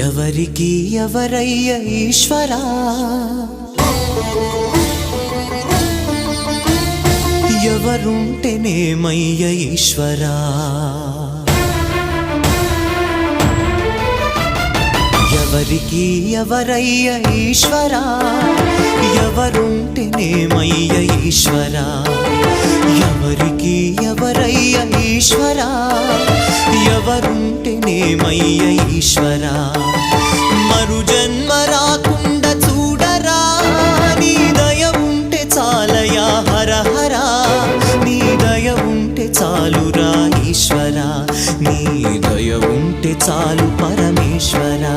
ఎవరికి ఎవరయ్య ఈశ్వరా ఎవరుంటేనేమయ్య ఈశ్వరా ఎవరికి ఎవరయ్య ఈశ్వరా ఎవరుంటేనేమయ్య ఈశ్వరా ఎవరికి ఎవరయ్య ఈశ్వరా ఎవరుంటేనేమయ్య ఈశ్వరా మరు జన్మ రాకుండా చూడరా నీ దయ ఉంటే చాలయా హర హర నీ దయ ఉంటే చాలురా ఈశ్వరా నీ దయ ఉంటే చాలు పరమేశ్వరా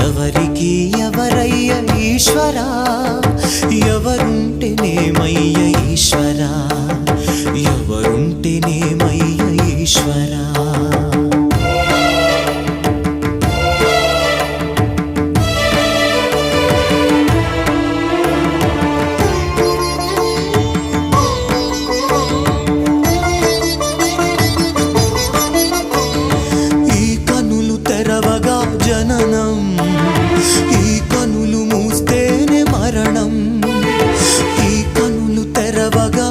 ఎవరికి ఎవరయ్య ఈశ్వరా ఎవరుంటేనేమయ్య ఈశ్వరా ఎవరుంటేనేమయ్య ఈశ్వరా తెరవగా జననం ఈ కనులు మూస్తేనే మరణం ఈ కనులు తెరవగా